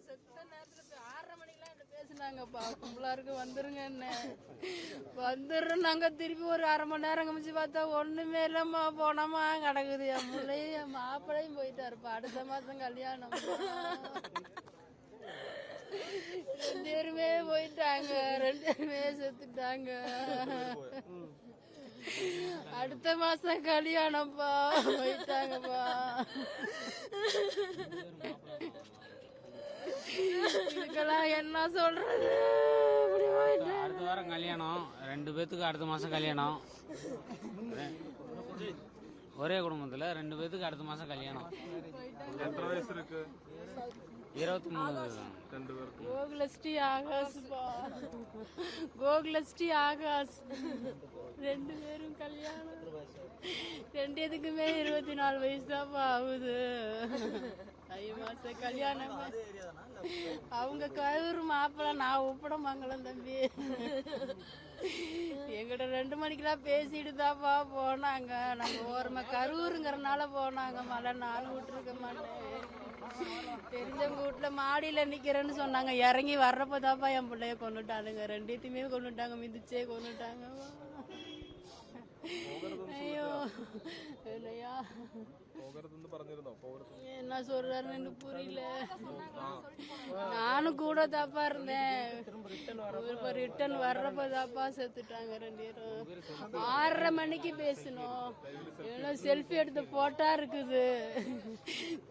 செத்த நேரத்துல 6:30 மணிக்கெல்லாம் என்ன பேசினாங்கப்பா. கும்பலாருக்கு வந்துருங்க என்ன வந்துடுறோம். நாங்க திருப்பி ஒரு 1/2 மணி நேரம் கமிச்சு பார்த்தா ஒண்ணுமே இல்லம்மா. போனோமா கிடக்குது. என் பிள்ளையும் என் மாப்பிள்ளையும் போயிட்டாருப்பா. அடுத்த மாசம் கல்யாணம். 2 பேருமே போயிட்டாங்க. 2 பேருமே செத்துட்டாங்க. அடுத்த மாசம் கல்யாணம்ப்பா. போயிட்டாங்கப்பா. இதுக்கெல்லாம் என்ன சொல்றது? அடுத்த வாரம் கல்யாணம், 2 பேத்துக்கு அடுத்த மாசம் கல்யாணம். ஒரே குடும்பத்துல 2 பேத்துக்கு அடுத்த மாசம் கல்யாணம். எத்தனை வயசு இருக்கு? 23. கோகுலஸ்ரீ ஆகாஷ்பா. கோகுலஸ்ரீ ஆகாஷ் 2 பேரும் கல்யாணம். 2 பேத்துக்குமே 24 வயசு தான்ப்பா ஆகுது. 5 மாசம் கல்யாணம். அவங்க கரூர் மாப்பிள்ள, நான் உப்படமங்கலம் தம்பி. எங்கிட்ட 2 மணிக்கெல்லாம் பேசிட்டு தான்ப்பா போனாங்க. நாங்க ஓரமா கரூருங்கிறனால போனாங்க. மழை நானும் விட்டுருக்க மாட்டேன். தெரிஞ்சவங்க வீட்டுல மாடியில நிக்கிறேன்னு சொன்னாங்க. இறங்கி வர்றப்பதாப்பா என் பிள்ளைய கொண்டுட்டானுங்க. 2த்தையுமே கொண்டுட்டாங்க. மிதிச்சே கொண்டுட்டாங்க. ஐயோ இல்லையா என்ன சொல்றாருன்னு எனக்கு புரியல. நானும் கூட தாப்பா இருந்தேன். ரிட்டர்ன் வர்றப்ப தாப்பா செத்துட்டாங்க 2 பேரும். 6:30 மணிக்கு பேசணும். செல்ஃபி எடுத்த போட்டா இருக்குது.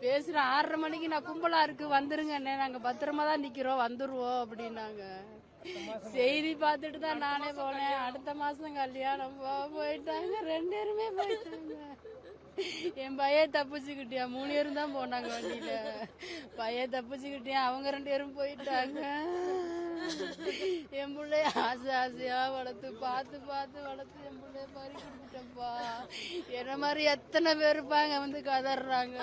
பேசுறேன் 6:30 மணிக்கு. நான் கும்பலா இருக்கு வந்துருங்க அண்ணே, நாங்க பத்திரமா தான் நிக்கிறோம், வந்துருவோம் அப்படின்னாங்க. செய்தி பார்த்துட்டு தான் நானே போனேன். அடுத்த மாசம் கல்யாணம். போயிட்டாங்க 2 பேருமே போயிட்டாங்க. என் பையன் தப்பிச்சுக்கிட்டியா. 3 பேரும் தான் போனாங்க வண்டியில. பையன் தப்பிச்சுக்கிட்டியா. அவங்க 2 பேரும் போயிட்டாங்க. என் பிள்ளைய ஆசை ஆசையா வளர்த்து பார்த்து பார்த்து வளர்த்து என் பிள்ளைய பறி கொடுத்துட்டப்பா. என்ன மாதிரி எத்தனை பேர் இருப்பாங்க வந்து கதறாங்க.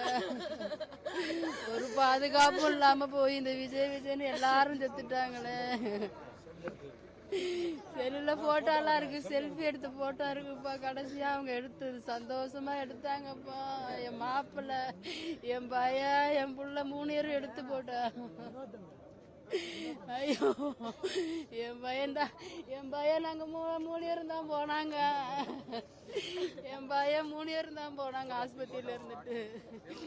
ஒரு பாதுகாப்பும் இல்லாம போய் இந்த விஜய்னு எல்லாரும் செத்துட்டாங்களே. செல்லுல போட்டோலாம் இருக்கு. செல்ஃபி எடுத்த போட்டோ இருக்குப்பா. கடைசியா அவங்க எடுத்தது சந்தோஷமா எடுத்தாங்கப்பா. என் மாப்பிள்ள, என் பையன், என் புள்ள 3 பேரும் எடுத்து போட்டா. ஐயோ என் பையன்தான். என் பையன் நாங்க 3 பேரும் தான் போனாங்க. என் பையன் 3 பேரும் தான் போனாங்க ஆஸ்பத்திரியில இருந்துட்டு.